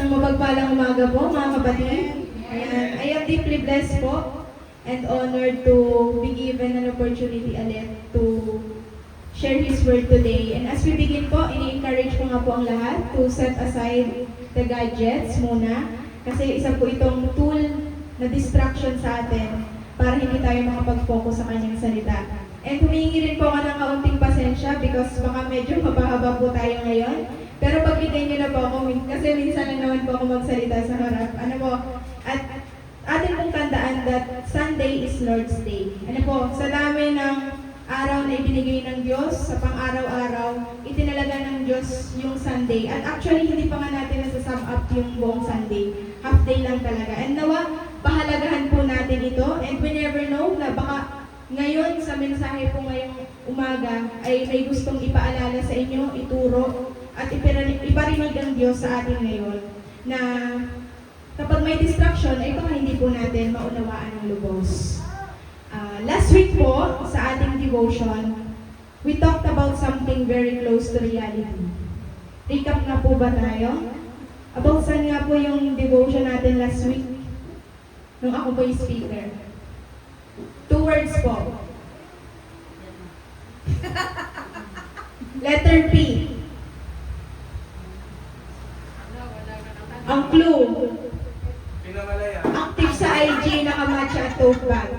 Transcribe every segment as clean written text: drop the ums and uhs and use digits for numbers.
Isang mapagpalang umaga po, mga kapatid. Ayan, I am deeply blessed po and honored to be given an opportunity ulit to share His Word today. And as we begin po, ini-encourage ko nga po ang lahat to set aside the gadgets muna kasi isa po itong tool na distraction sa atin para hindi tayo makapag-focus sa kanyang salita. And humingi rin po ako ng kaunting pasensya because baka medyo mabahaba po tayo ngayon. Pero pagbigyan niyo na po ako, kasi minsan lang naman po ako magsalita sa harap. Ano po, at atin pong tandaan that Sunday is Lord's Day. Ano po, sa dami ng araw na ibinigay ng Diyos, sa pang-araw-araw, itinalaga ng Diyos yung Sunday. At actually, hindi pa nga natin nasa-sum up yung buong Sunday. Half day lang talaga. And nawa, pahalagahan po natin ito. And we never know na baka ngayon, sa mensahe po ngayong umaga, ay may gustong ipaalala sa inyo, ituro, at iparinig ang Diyos sa atin ngayon na kapag may distraction ay baka hindi po natin maunawaan ng lubos. Last week po sa ating devotion, we talked about something very close to reality. Recap na po ba tayo? About saan nga po yung devotion natin last week? Nung ako po yung speaker. 2 words po. Letter P. Ang clue. Active sa IG, nakamatch at tote bag.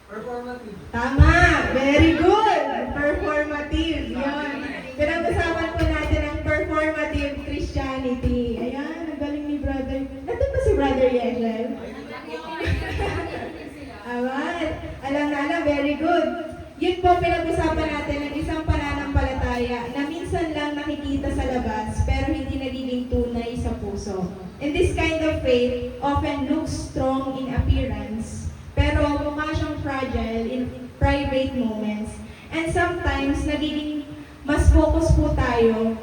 Performative. Tama! Very good! Performative. Yun. Pinag-usapan po natin ang performative Christianity. Ayan, ang galing ni brother. Nandun ba si brother Yeshel? Alam na alam, very good. Yun po pinag-usapan natin ng isang pananampalataya na minsan lang nakikita sa labas pero hindi nagiging tunay sa puso. And this kind of faith often looks strong in appearance pero mukha siyang fragile in private moments. And sometimes nagiging mas focus po tayo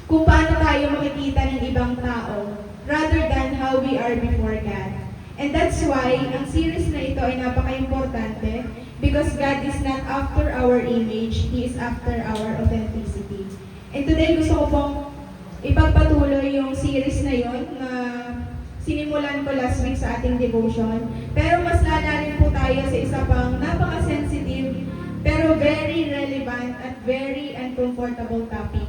kung paano tayo makikita ng ibang tao rather than how we are before God. And that's why ang series na ito ay napaka-importante because God is not after our image, He is after our authenticity. And today gusto ko pong ipagpatuloy yung series na yon na sinimulan ko last week sa ating devotion. Pero mas lalalim po tayo sa isa pang napaka-sensitive pero very relevant at very uncomfortable topic.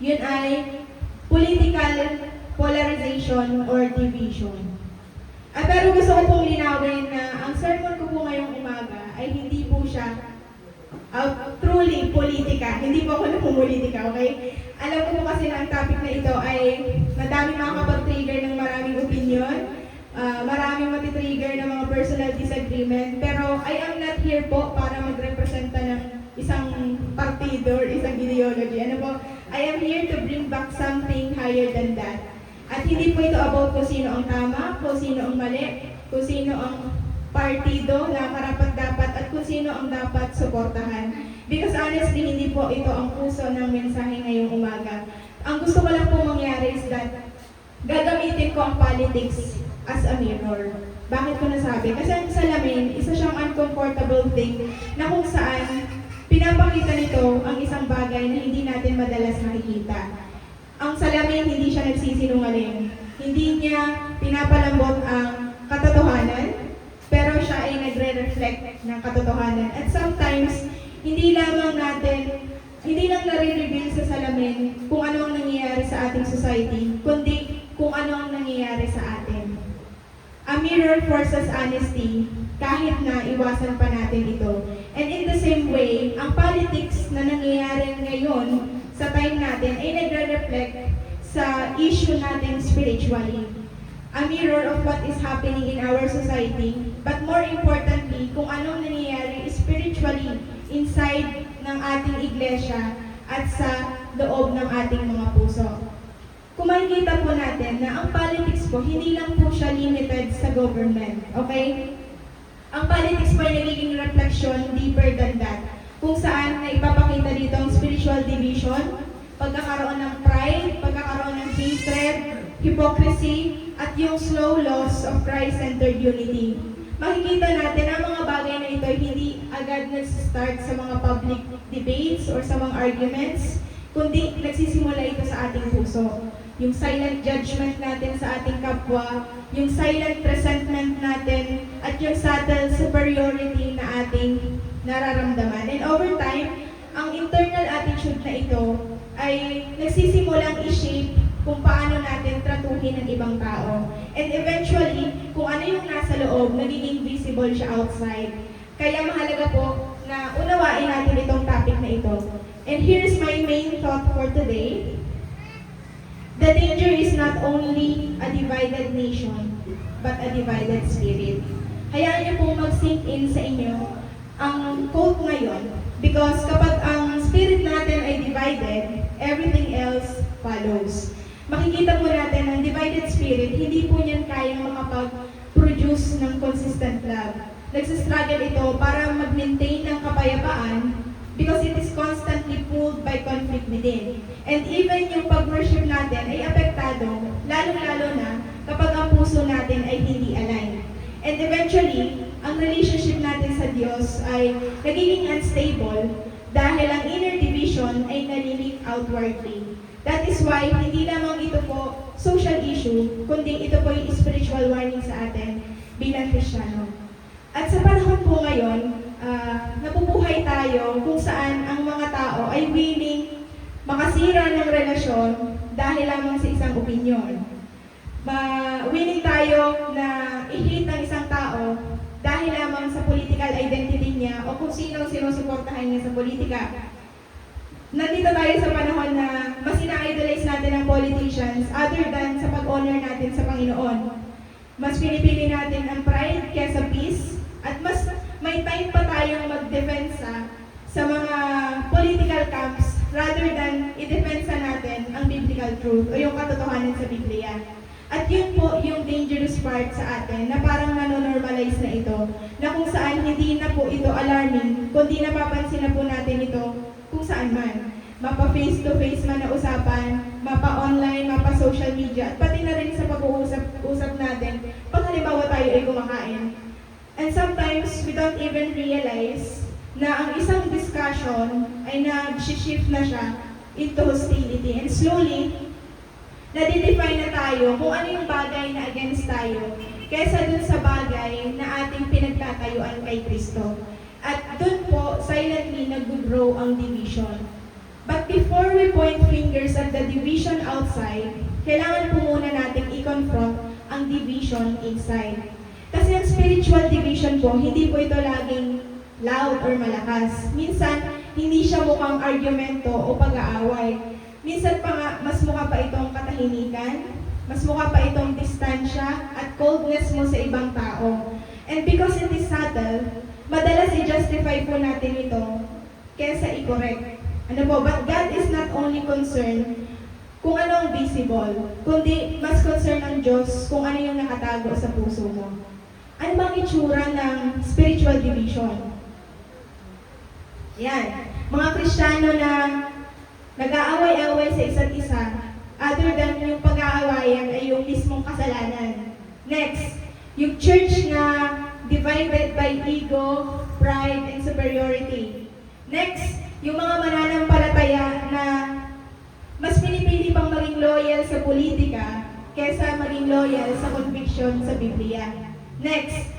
Yun ay political polarization or division. Pero gusto ko pong linawin na ang sermon ko po ngayong umaga ay hindi po siya truly politika. Hindi po ako namumulitika, okay? Alam ko po kasi na ang topic na ito ay madami makakapag-trigger ng maraming opinion, maraming matitrigger ng mga personal disagreement, pero I am not here po para magrepresenta ng isang partido or isang ideology. Ano po? I am here to bring back something higher than that. At hindi po ito about kung sino ang tama, kung sino ang mali, kung sino ang partido na karapat-dapat at kung sino ang dapat suportahan. Because honestly, hindi po ito ang puso ng mensahe ngayong umaga. Ang gusto ko lang po mangyari is that gagamitin ko ang politics as a mirror. Bakit ko nasabi? Kasi ang salamin, isa siyang uncomfortable thing na kung saan pinapakita nito ang isang bagay na hindi natin madalas nakikita. Ang salamin, hindi siya nagsisinungaling. Hindi niya pinapalambot ang katotohanan, pero siya ay nagre-reflect ng katotohanan. At sometimes, hindi lang nare-reveal sa salamin kung ano ang nangyayari sa ating society, kundi kung ano ang nangyayari sa atin. A mirror forces honesty, kahit na iwasan pa natin ito. And in the same way, ang politics na nangyayari ngayon sa time natin ay nagre-reflect sa issue natin spiritually. A mirror of what is happening in our society, but more importantly, kung anong nangyayari spiritually inside ng ating iglesia at sa loob ng ating mga puso. Kung makikita po natin na ang politics po, hindi lang po siya limited sa government, okay? Ang politics po ay nagiging reflection deeper than that. Kung saan na ipapakita dito ang spiritual division, pagkakaroon ng pride, pagkakaroon ng hatred, hypocrisy, at yung slow loss of Christ-centered unity. Makikita natin ang mga bagay na ito hindi agad nag-start sa mga public debates or sa mga arguments, kundi nagsisimula ito sa ating puso. puso. Yung silent judgment natin sa ating kapwa, yung silent resentment natin, at yung subtle superiority na ating nararamdaman. And over time, ang internal attitude na ito ay nagsisimulang i-shape kung paano natin tratuhin ang ibang tao. And eventually, kung ano yung nasa loob, nagiging visible siya outside. Kaya mahalaga po na unawain natin itong topic na ito. And here's my main thought for today. The danger is not only a divided nation, but a divided spirit. Hayaan niyo po mag-sink in sa inyo ang quote ngayon. Because kapag ang spirit natin ay divided, everything else follows. Makikita po natin ang divided spirit, hindi po niyan kayang makapag-produce ng consistent love. Nagsistruggle ito para mag-maintain ng kapayapaan because it is constantly pulled by conflict within. And even yung pag-worship natin ay apektado, lalong-lalo na kapag ang puso natin ay hindi aligned. And eventually, ang relationship natin sa Diyos ay nagiging unstable dahil ang inner division ay nalilik outwardly. That is why hindi lamang ito po social issue, kundi ito po yung spiritual warning sa atin bilang Kristiyano. At sa panahon po ngayon, napubuhay tayo kung saan ang mga tao ay willing makasira ng relasyon dahil lamang sa isang opinyon. Willing tayo na i-hate ang isang tao dahil lamang sa political identity niya o kung sino sinusuportahan niya sa politika. Nandito tayo sa panahon na mas ina-idolize natin ang politicians other than sa pag-honor natin sa Panginoon. Mas pinipili natin ang pride kaysa peace at mas may time pa tayong magdepensa sa mga political camps rather than idepensa natin ang biblical truth o yung katotohanan sa Biblia. At yun po yung dangerous part sa atin na parang nanonormalize na ito, na kung saan hindi na po ito alarming, kundi napapansin na po natin ito kung saan man. Mapa face-to-face man na usapan, mapa online, mapa social media, at pati na rin sa pag-uusap natin pag halimbawa tayo ay kumakain. And sometimes, we don't even realize na ang isang discussion ay nag-shift na siya into hostility. And slowly, nadidefine na tayo kung ano yung bagay na against tayo kaysa dun sa bagay na ating pinagtatayuan kay Kristo. At dun po, silently nag-grow ang division. But before we point fingers at the division outside, kailangan po muna natin i-confront ang division inside. Kasi ang spiritual division po, hindi po ito laging loud or malakas. Minsan, hindi siya mukhang argumento o pag-aaway. Minsan pa nga, mas mukha pa itong katahimikan, mas mukha pa itong distansya at coldness mo sa ibang tao. And because it is subtle, madalas i-justify po natin ito kaysa i-correct. Ano po, but God is not only concerned kung ano ang visible, kundi mas concerned ang Diyos kung ano yung nakatago sa puso mo. Ano bang itsura ng spiritual division? Yan. Mga Kristiyano na nag-aaway-away sa isa't isa, other than yung pag-aawayan ay yung mismong kasalanan. Next, yung church na divided by ego, pride, and superiority. Next, yung mga mananampalataya na mas pinipili pang maging loyal sa politika kaysa maging loyal sa conviction sa Biblia. Next,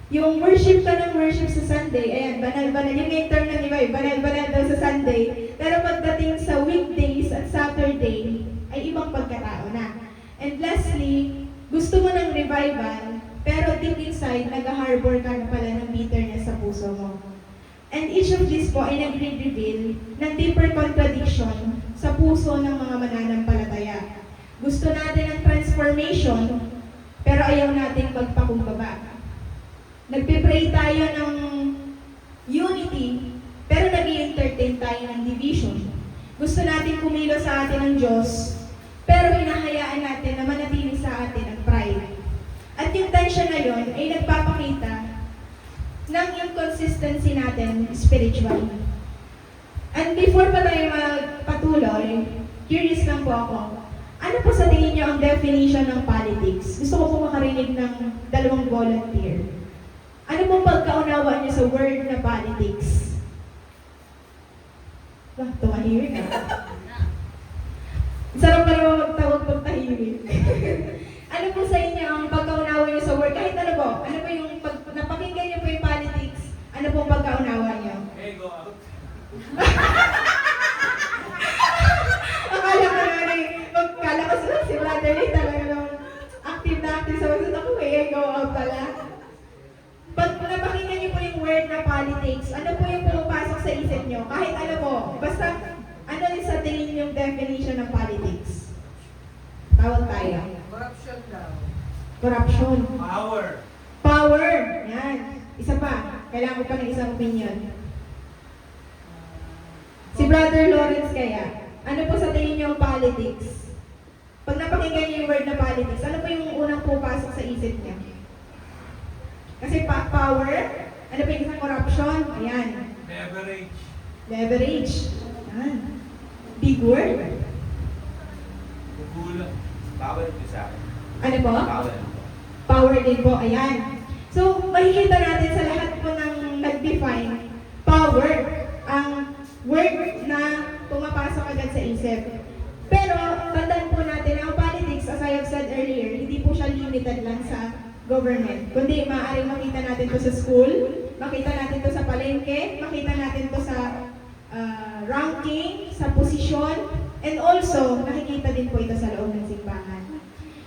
yung worship ka ng worship sa Sunday, ayan, banal-banal. Yung term ng iba, banal-banal daw sa Sunday. Pero pagdating sa weekdays at Saturday, ay ibang pagkatao na. And lastly, gusto mo ng revival, pero deep inside, nag-harbor ka na pala ng bitterness sa puso mo. And each of these po ay nagre-reveal ng deeper contradiction sa puso ng mga mananampalataya. Gusto natin ng transformation, pero ayaw nating magpakumbaba. Nagpipray tayo ng unity, pero nag-i-entertain tayo ng division. Gusto natin kumilos sa atin ng Diyos, pero hinahayaan natin na manatili sa atin ang pride. At yung tension na yun ay nagpapakita ng inconsistency natin spiritually. And before pa tayo magpatuloy, curious lang po ako, ano po sa tingin niyo ang definition ng politics? Gusto ko po makarinig ng dalawang volunteer. Ano pong pagkaunawa niyo sa word na politics? Tumahimik ka. Sarap pa naman tahimik. Ano po sa inyo ang pagkaunawa niyo sa work? Kahit ano po, ano po yung pag napakinggan niyo po yung politics, ano po ang pagkaunawa niyo? Hey, go out. Akala ko na magkala ko si Brother Lee talaga nung active na active sa wasit ako go out pala. Pag napakinggan niyo po yung word na politics, ano po yung pumapasok sa isip niyo? Kahit ano po, basta ano din sa tingin yung definition ng politics? Tawag tayo. Corruption daw. Corruption. Power. Power. Yan. Isa pa. Kailangan ko pa ng isang opinion. Si Brother Lawrence kaya, ano po sa tingin niyo ang politics? Pag napakinggan niyo yung word na politics, ano po yung unang pupasok sa isip niya? Kasi power, ano po yung isang corruption? Ayan. Leverage. Leverage. Ayan. Big word. Gugulat. Power ito sa akin. Ano po? Power. Power din po, ayan. So, makikita natin sa lahat po ng nag-define, power, ang word na pumapasok agad sa isip. Pero, tandaan po natin, ang politics, as I have said earlier, hindi po siya limited lang sa government. Kundi, maaaring makita natin to sa school, makita natin to sa palengke, makita natin to sa ranking, sa posisyon, and also, nakikita din po ito sa loob ng simbahan.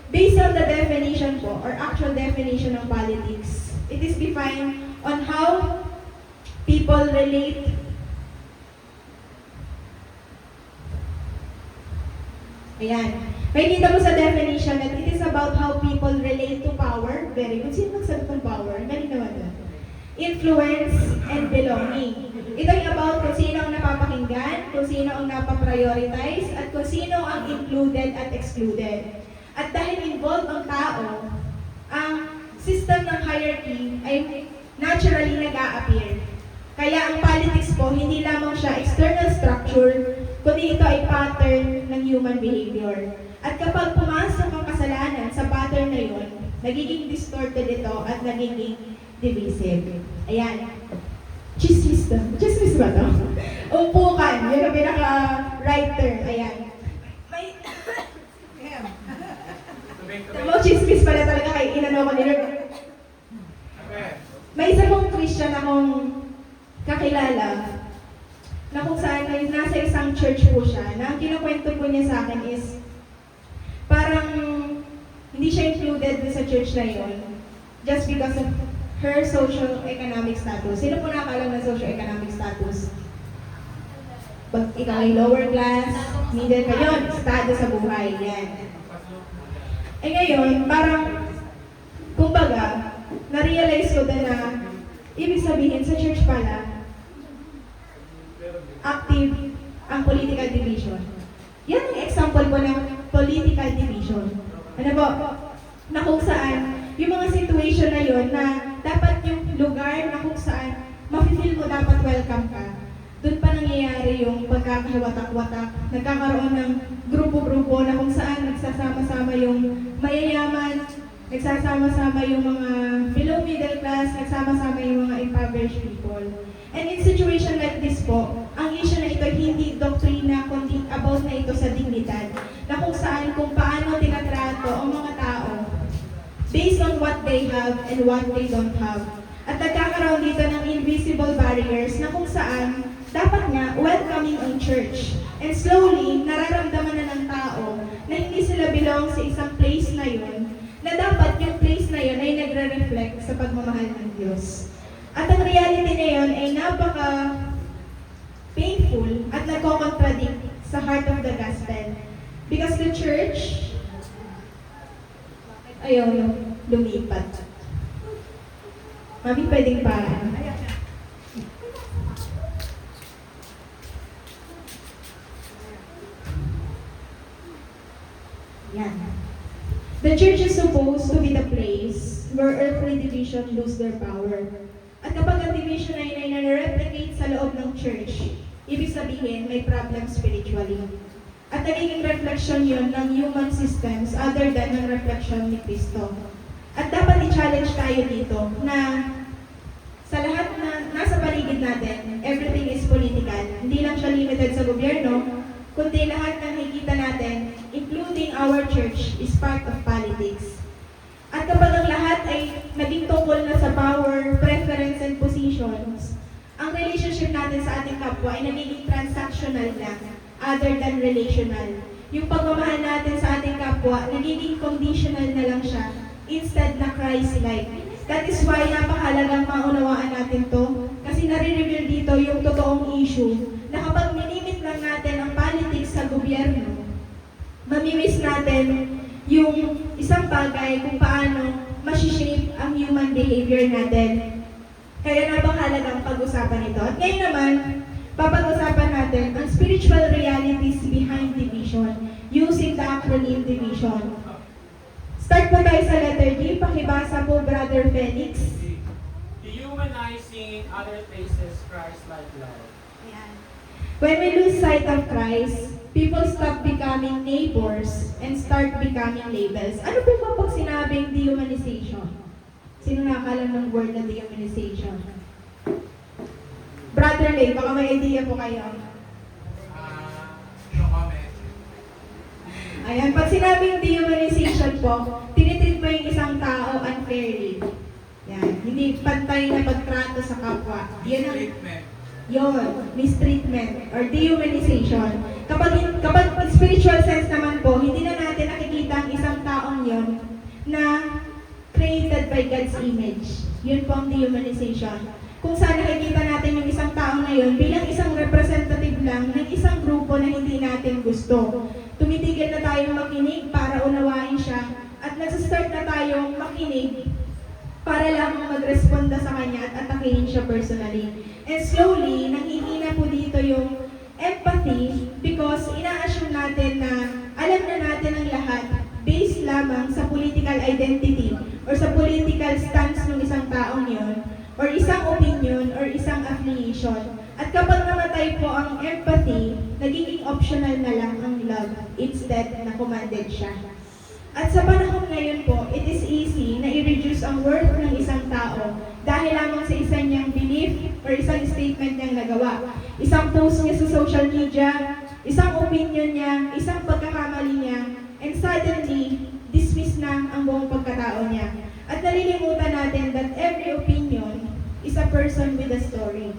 Based on the definition po, or actual definition ng politics, it is defined on how people relate Ayan. May kita mo sa definition that it is about how people relate to power. Very good. Sino nagsagot ng power? Galing naman doon. Influence and belonging. Ito ay about kung sino ang napapakinggan, kung sino ang napaprioritize, at kung sino ang included at excluded. At dahil involved ang tao, ang system ng hierarchy ay naturally nag-a-appear. Kaya ang politics po, hindi lamang siya external structure, kundi ito ay pattern ng human behavior. At kapag pumasok ang kasalanan sa pattern na yun, nagiging distorted ito at nagiging divisive. Ayan. Chismis ba ito? Umpukan. Yun ang pinaka-writer. Ayan. May... Mo, chismis pala talaga kay inano ko ni Lord. May isa kong Christian akong kakilala na kung saan nasa isang church po siya, na ang kinukwento po niya sa akin is parang hindi siya included sa church na yun just because of her socio-economic status. Sino po nakakalam ng socio-economic status? Pag ikaw ay lower class, middle ka yun, estado sa buhay, yan. Eh ngayon, parang, kumbaga, na-realize ko din na ibig sabihin sa church pala, active ang political division. Yan ang example po ng political division. Ano po? Na kung saan, yung mga situation na yun na dapat yung lugar na kung saan mafe-feel mo dapat welcome ka, doon pa nangyayari yung pagkakawatak-watak, nagkakaroon ng grupo-grupo na kung saan nagsasama-sama yung mayayaman, nagsasama-sama yung mga below middle class, nagsama-sama yung mga impoverished people. And in situation like this po, ang issue na ito hindi doktrina, kundi about na ito sa dignidad, na kung saan, kung paano tinatrato ang mga tao based on what they have and what they don't have. At nagkakaroon dito ng invisible barriers na kung saan dapat nga welcoming ang church. And slowly, nararamdaman na ng tao na hindi sila belong sa isang place na yun, na dapat yung place na yun ay nagre-reflect sa pagmamahal ng Diyos. At ang reality na yun ay napaka-painful at nagko-contradict sa heart of the gospel. Because the church, ayaw lumipat. Mami, pwedeng paraan. Yan. The church is supposed to be the place where earthly division lose their power. At kapag ang division ay nare-replicate sa loob ng church, ibig sabihin may problem spiritually. At nagiging reflection yun ng human systems other than ng reflection ni Kristo. At dapat i-challenge tayo dito na sa lahat na nasa paligid natin, everything is political. Hindi lang siya limited sa gobyerno, kundi lahat ng nakikita natin, including our church, is part of politics. At kapag ang lahat ay naging tungkol na sa power, preference, and positions, ang relationship natin sa ating kapwa ay nagiging transactional lang, other than relational. Yung pagmamahal natin sa ating kapwa, nagiging conditional na lang siya, instead na Christ-like. That is why napakahalagang maunawaan natin to, kasi nare-reveal dito yung totoong issue, na kapag minimit lang natin ang politics sa gobyerno, mamimiss natin yung isang bagay kung paano masishape ang human behavior natin. Kaya napakahalagang pag-usapan ito. At ngayon naman, papag-usapan natin ang spiritual realities behind division using the acronym division. Start po tayo sa letter D. Pakibasa po, Brother Felix. Dehumanizing in other places Christ-like love. Ayan. When we lose sight of Christ, people stop becoming neighbors and start becoming labels. Ano po ba pag sinabing dehumanization? Sino nakakalam ng word na dehumanization? Brother Lay, baka may idea po kayo. No comment. Ayan, pag sinabing dehumanization po, tinitreat mo yung isang tao unfairly. Yan, hindi pantay na pagtrato sa kapwa. Yan ang mistreatment or dehumanization. Kapag spiritual sense naman po, hindi na natin nakikita ang isang taong yon na created by God's image. Yun po ang dehumanization. Kung saan nakikita natin yung isang tao na yun bilang isang representative lang ng isang grupo na hindi natin gusto. Tumitigil na tayong makinig para unawain siya at nagsastart na tayong makinig para lang magresponda sa kanya at atakihin siya personally. And slowly, nanghihina po dito yung empathy because ina-assume natin na alam na natin ang lahat based lamang sa political identity or sa political stance ng isang taong yon or isang opinion or isang affiliation. At kapag namatay po ang empathy, nagiging optional na lang ang love instead na commanded siya. At sa panahon ngayon po, it is easy na i-reduce ang worth ng isang tao dahil lamang sa isang niyang belief or isang statement niyang nagawa. Isang post niya sa social media, isang opinion niya, isang pagkakamali niya, and suddenly, dismiss na ang buong pagkatao niya. At nalilimutan natin that every opinion is a person with a story.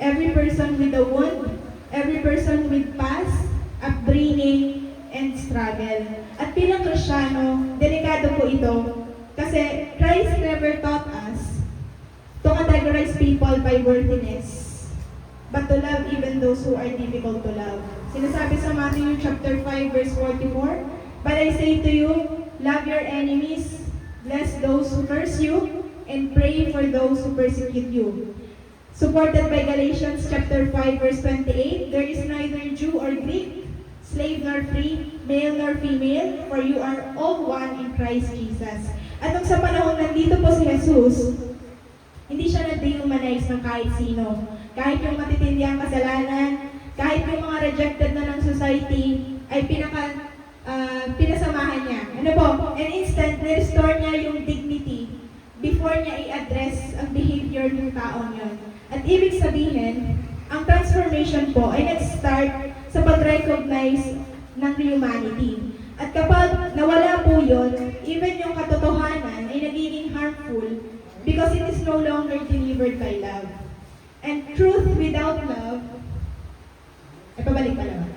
Every person with a wound, every person with past, upbringing, and struggle. At bilang Kristiyano, delikado po ito kasi Christ never taught us to categorize people by worthiness, but to love even those who are difficult to love. Sinasabi sa Matthew chapter 5 verse 44, "But I say to you, love your enemies, bless those who curse you, and pray for those who persecute you." Supported by Galatians chapter 5 verse 28, "There is neither Jew or Greek, slave nor free, male nor female, for you are all one in Christ Jesus." At nung sa panahon nandito po si Jesus, hindi siya na-dehumanize ng kahit sino. Kahit yung matitindi ang kasalanan, kahit yung mga rejected na ng society, ay pinasamahan niya. Ano po? And instant, na-restore niya yung dignity before niya i-address ang behavior ng taong yun. At ibig sabihin, ang transformation po ay nag-start sa pag-recognize ng humanity. At kapag nawala po yun, even yung katotohanan ay nagiging harmful because it is no longer delivered by love. And truth without love, ay pabalik pa naman.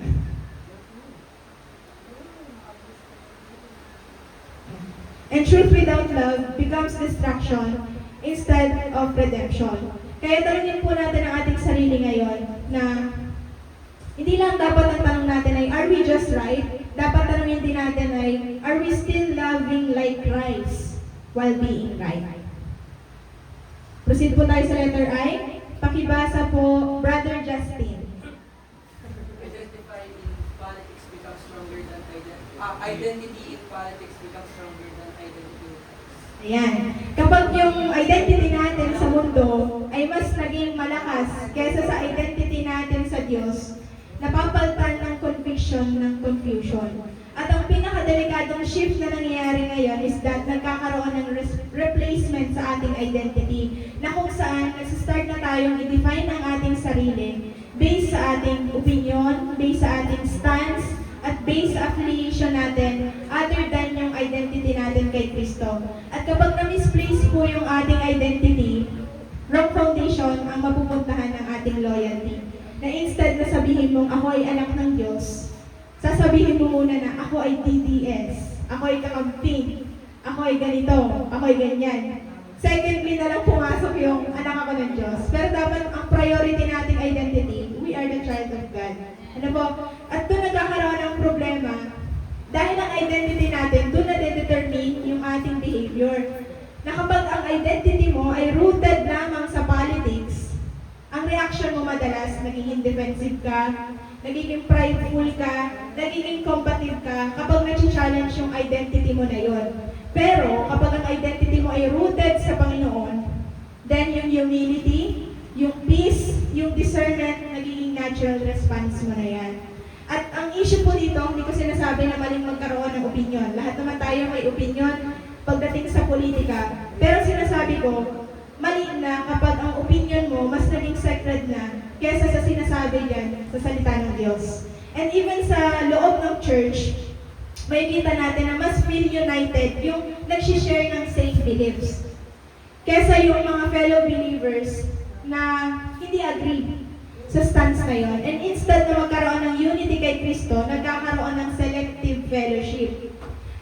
And truth without love becomes destruction instead of redemption. Kaya tanungin po natin ang ating sarili ngayon na hindi lang dapat ang tanong natin ay, are we just right? Dapat tanongin din natin ay, are we still loving like Christ while being right? Proceed po tayo sa letter I. Pakibasa po, Brother Justin. Identify in politics becomes stronger than identity in politics becomes stronger than identity in Christ. Ayan. Kapag yung identity natin sa mundo ay mas naging malakas kaysa sa identity natin sa Diyos, napapalitan ng conviction ng confusion. At ang pinakadelikadong shift na nangyayari ngayon is that nagkakaroon ng replacement sa ating identity na kung saan nagsistart na tayong i-define ang ating sarili based sa ating opinion, based sa ating stance, at base sa affiliation natin other than yung identity natin kay Kristo. At kapag na-misplace po yung ating identity, wrong foundation ang mapupuntahan ng ating loyalty. Na instead na sabihin mong ako ay anak ng Diyos, sasabihin mo muna na ako ay DDS, ako ay kakampi, ako ay ganito, ako ay ganyan. Secondly na lang pumasok yung anak ako ng Diyos. Pero dapat ang priority nating identity, we are the child of God. Ano po? At doon nagkakaroon ng problema dahil ang identity natin, doon na-determine yung ating behavior. Na kapag ang identity mo ay rooted lamang sa politics, ang reaction mo madalas, nagiging defensive ka, nagiging prideful ka, nagiging combative ka kapag na-challenge yung identity mo na yon. Pero kapag ang identity mo ay rooted sa Panginoon, then yung humility, yung peace, yung discernment, nagiging natural response mo na yan. At ang issue po dito, hindi ko sinasabi na maling magkaroon ng opinion. Lahat naman tayo may opinion pagdating sa politika. Pero sinasabi ko, mali na kapag ang opinion mo mas naging sacred na kesa sa sinasabi yan sa salita ng Diyos. And even sa loob ng church, may kita natin na mas feel united yung nag-share ng same beliefs. Kesa yung mga fellow believers na hindi agree sa stance na yun. And instead na magkaroon ng unity kay Kristo, nagkakaroon ng selective fellowship.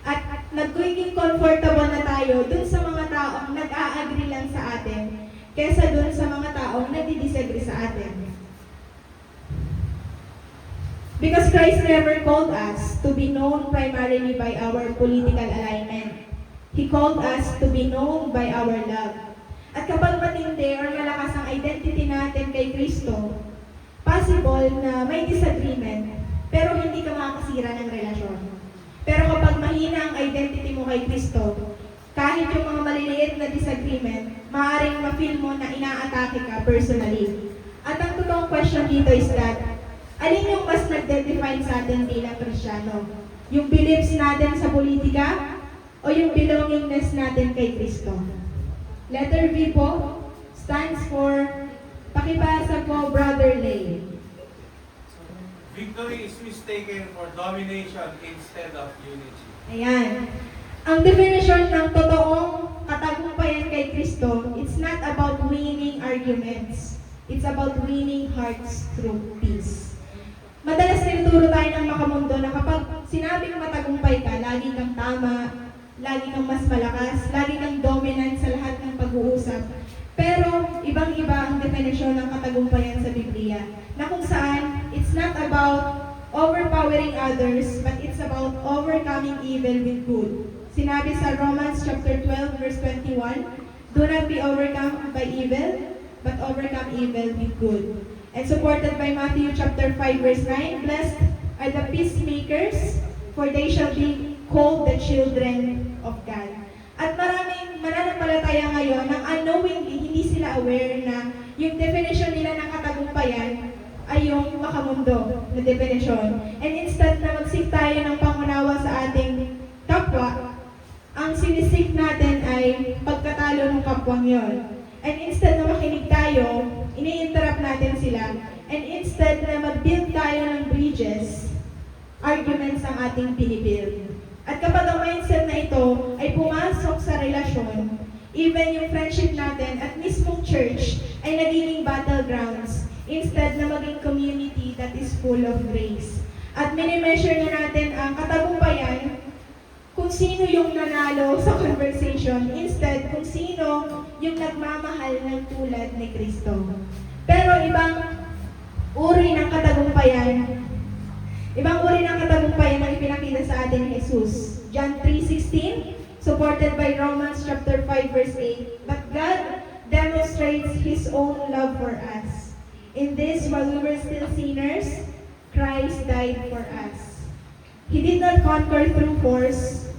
At nagiging comfortable na tayo dun sa mga taong nag-a-agree lang sa atin kesa dun sa mga taong nagdi-disagree sa atin. Because Christ never called us to be known primarily by our political alignment. He called us to be known by our love. At kapag matindi or malakas ang identity natin kay Kristo, possible na may disagreement, pero hindi ka makakasira ng relasyon. Pero kapag mahina ang identity mo kay Kristo, kahit yung mga maliliit na disagreement, maaaring ma-feel mo na inaatake ka personally. At ang totoong question dito is that, alin yung mas nagde-define sa atin bilang Kristiyano? Yung beliefs natin sa politika o yung belongingness natin kay Kristo? Letter V po stands for, pakibasa po, Brother Lay. Victory is mistaken for domination instead of unity. Ayan. Ang definition ng totoong katagumpayan kay Kristo, it's not about winning arguments. It's about winning hearts through peace. Madalas tinuturo tayo ng makamundo na kapag sinabing matagumpay ka, lagi kang tama, lagi kang mas malakas, lagi kang dominant sa lahat ng pag-uusap. Pero ibang-iba ang definisyon ng katagumpayan sa Biblia, na kung saan it's not about overpowering others, but it's about overcoming evil with good. Sinabi sa Romans chapter 12 verse 21, do not be overcome by evil, but overcome evil with good. And supported by Matthew chapter 5 verse 9, blessed are the peacemakers, for they shall be called the children of God. At maraming mananampalataya ngayon nang unknowingly, hindi sila aware na yung definition nila ng katagumpayan ay yung makamundo na definition. And instead na magsik tayo ng pangunawa sa ating kapwa, ang sinisik natin ay pagkatalo ng kapwang yon. And instead na makinig tayo, ini-interrupt natin sila. And instead na mag-build tayo ng bridges, arguments ang ating pinibuild. At kapag ang mindset na ito ay pumasok sa relasyon, even yung friendship natin at mismong church ay nagiging battlegrounds instead na maging community that is full of grace. At minimeasure na natin ang katagumpayan kung sino yung nanalo sa conversation, instead kung sino yung nagmamahal ng tulad ni Kristo. Pero ibang uri ng katagumpayan ang ipinakita sa atin ni Jesus. John 3:16, supported by Romans chapter 5 verse 8, but God demonstrates His own love for us. In this, while we were still sinners, Christ died for us. He did not conquer through force,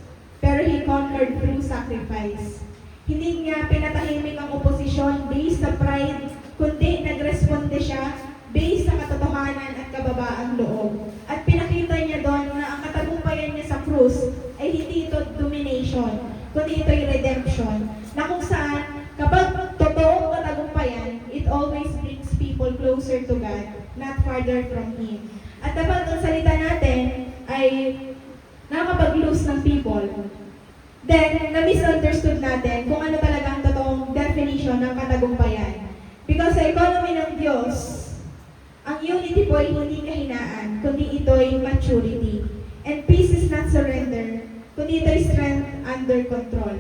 pero He conquered through sacrifice. Hindi niya pinatahimik ang oposisyon based sa pride, kundi nagresponde siya based sa katotohanan at kababaang loob. At pinakita niya doon na ang katagumpayan niya sa krus ay hindi ito domination, kundi ito yung redemption. Na kung saan, kapag totoong katagumpayan, it always brings people closer to God, not farther from Him. At dapat ang salita natin ay ay nakakapag-lose ng people. Then, na-misunderstood natin kung ano talaga ang totoong definition ng katagumpayan. Because sa economy ng Diyos, ang unity po ay hindi kahinaan, kundi ito ay maturity. And peace is not surrender, kundi ito ay strength under control.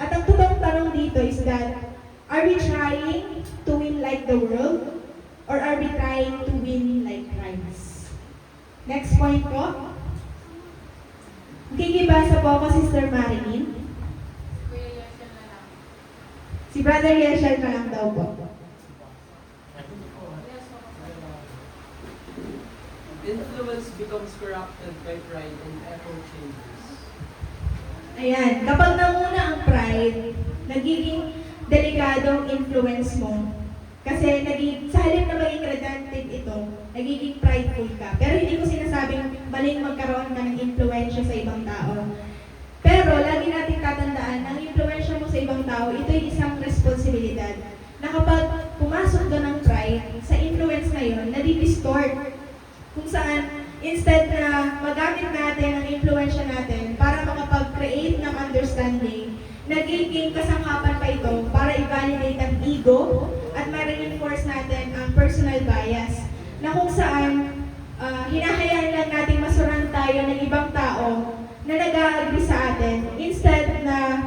At ang totoong tanong dito is that, are we trying to win like the world? Or are we trying to win like Christ? Next point po. Gigibasa po ako, Sister Marilyn. Si Brother Yeshel na lang daw po. Influence becomes corrupted by pride and echo changes. Ayan, kapag nanguna ang pride, nagiging delikado ang influence mo. Kasi sa halip na maging redemptive ito, nagiging prideful ka. Pero hindi ko sinasabing maling magkaroon ka ng influensya sa ibang tao. Pero lagi natin tatandaan, ang influensya mo sa ibang tao, ito ay isang responsibilidad. Na kapag pumasok ka ng pride, sa influence na yun, nadi-distort. Kung saan, instead na magamit natin ang influensya natin para makapag-create ng understanding, nagiging kasangkapan pa ito para i-validate ang ego at ma-reinforce natin ang personal bias na kung saan hinahayaan lang natin masuran tayo ng ibang tao na nag-a-agree sa atin instead na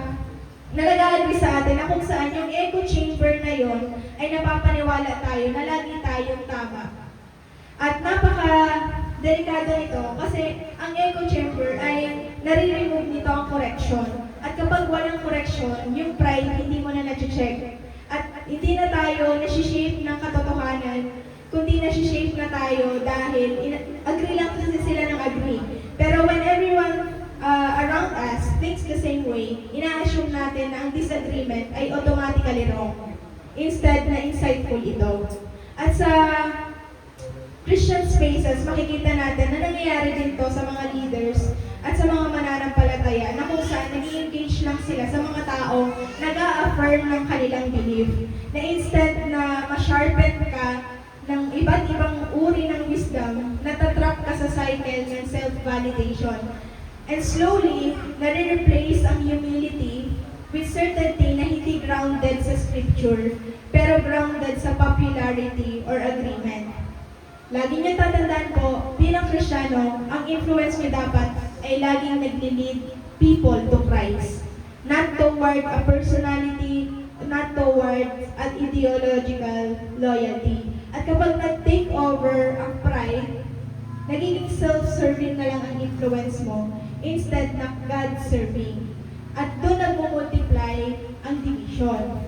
nag-a-agree sa atin na kung saan yung echo chamber na yon ay napapaniwala tayo na lagi tayong tama. At napaka-delikado nito kasi ang echo chamber ay nare-remove nito ang correction. At kapag walang correction, yung pride hindi mo na na-check. At hindi na tayo nasi-shape ng katotohanan, kundi nasi-shape na tayo dahil agree lang kasi sila ng agree. Pero when everyone around us thinks the same way, ina-assume natin na ang disagreement ay automatically wrong. Instead na insightful ito. At sa Christian spaces, makikita natin na nangyayari din to sa mga leaders at sa mga mananampalataya na kung saan nag-engage lang sila sa mga tao nag-a-affirm ng kanilang belief. Na instead na ma-sharpen ka ng iba't ibang uri ng wisdom, natatrap ka sa cycle ng self-validation. And slowly, nare-replace ang humility with certainty na hindi grounded sa scripture, pero grounded sa popularity or agreement. Lagi niyo tatandaan po, bilang Kristiyano, ang influence niyo dapat ay laging nag-lead people to Christ. Not toward a personality, not toward an ideological loyalty. At kapag nag-take over ang pride, nagiging self-serving na lang ang influence mo instead na God-serving. At doon nag-multiply ang division.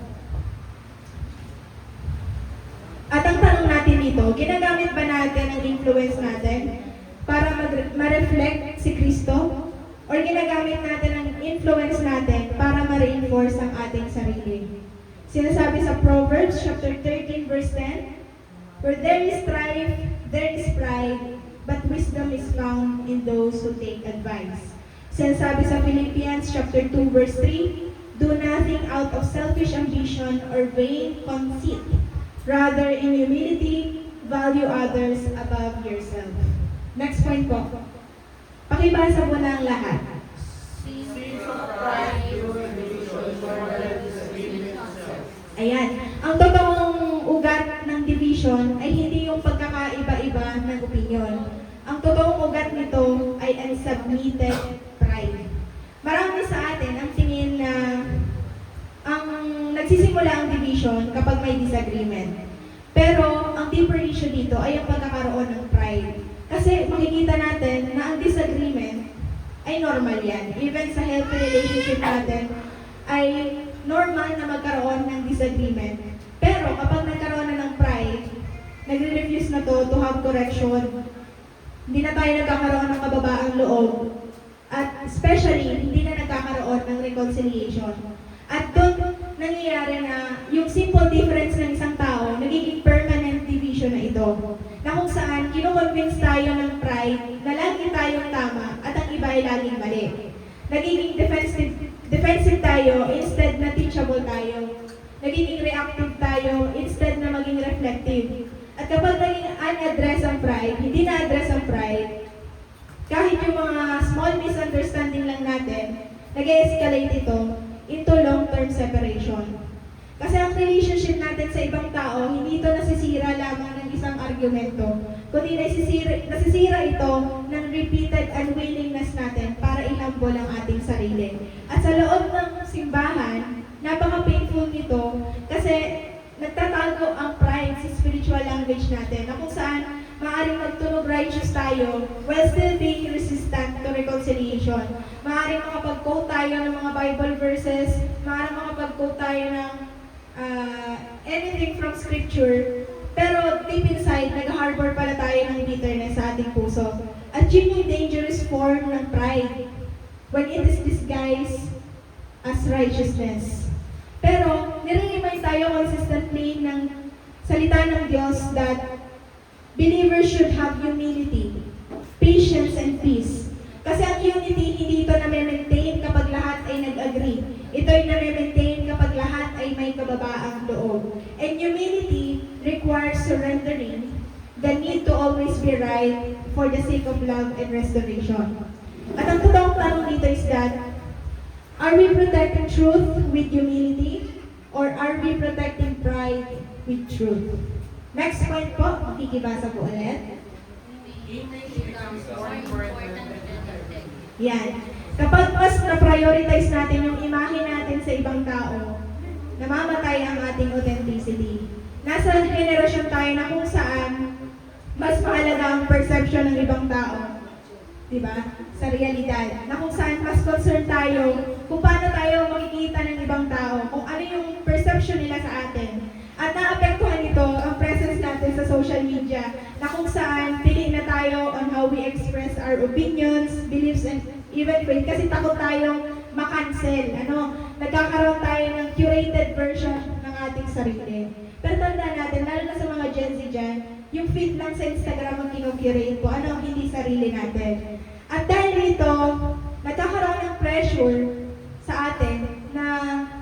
At ang tanong natin dito, ginagamit ba natin ang influence natin para ma-reflect si Kristo? Or ginagamit natin ang influence natin para ma-reinforce ang ating sarili? Sinasabi sa Proverbs chapter 13 verse 10, where there is strife, there is pride, but wisdom is found in those who take advice. Sinasabi sa Philippians chapter 2 verse 3, do nothing out of selfish ambition or vain conceit. Rather, in humility, value others above yourself. Next point po. Pakibasa po na ang lahat. Ayan. Ang totoong ugat ng division ay hindi yung pagkakaiba-iba ng opinion. Ang totoong ugat nito ay unsubmitted pride. Marami sa atin ang tingin na ang nagsisimula ang division kapag may disagreement. Pero ang deeper issue dito ay ang pagkakaroon ng pride. Kasi makikita natin na ang disagreement ay normal yan. Even sa healthy relationship natin ay normal na magkaroon ng disagreement. Pero kapag nagkaroon na ng pride, nagre-refuse na to have correction, hindi na tayo nagkakaroon ng kababaang loob. At especially, hindi na nagkakaroon ng reconciliation. At doon nangyayari na yung simple difference ng isang tao, nagiging permanent division na ito. Na kung saan, kino-convince tayo ng pride na lagi tayong tama at ang iba ay laging mali. Nagiging defensive tayo instead na teachable tayo. Nagiging reactive tayo instead na maging reflective. At kapag naging unaddress ang pride, hindi na-address ang pride, kahit yung mga small misunderstanding lang natin, nag-escalate ito into long-term separation. Kasi ang relationship natin sa ibang tao, hindi ito nasisira lamang ng isang argumento, kundi nasisira ito ng repeated unwillingness natin para i-humble ang ating sarili. At sa loob ng simbahan, napaka-painful nito kasi nagtatago ang pride sa spiritual language natin na kung saan maaaring magtunog righteous tayo while still being resistant to reconciliation. Maaaring makapag-quote tayo ng mga Bible verses, maaaring makapag-quote tayo ng anything from scripture, pero deep inside, nag-harbor pala tayo ng bitterness sa ating puso. At yun yung dangerous form ng pride when it is disguised as righteousness. Pero, nire-remind tayo consistently ng salita ng Diyos that believers should have humility, patience, and peace. Kasi ang unity, hindi ito na-maintain kapag lahat ay nag-agree. Ito ay na-maintain kapag lahat ay may kababaang loob. And humility requires surrendering the need to always be right for the sake of love and restoration. At ang totoong tanong dito is that, are we protecting truth with humility or are we protecting pride with truth? Next point po, makikibasa po ulit. Image becomes more important than integrity. Yan. Kapag mas na-prioritize natin yung imahe natin sa ibang tao, namamatay ang ating authenticity. Nasa generasyon tayo na kung saan mas mahalaga ang perception ng ibang tao. Diba? Sa realidad. Na kung saan mas concerned tayo kung paano tayo makikita ng ibang tao, kung ano yung perception nila sa atin. At naapektuhan ito ang presence natin sa social media na kung saan pili na tayo on how we express our opinions, beliefs, and even faith kasi takot tayong makancel. Nagkakaroon tayo ng curated version ng ating sarili. Pero tandaan natin, lalo na sa mga Gen Z dyan, yung feed lang sa Instagram ang kinocurate ko, ano ang hindi sarili natin. At dahil dito, nagkakaroon ng pressure sa atin na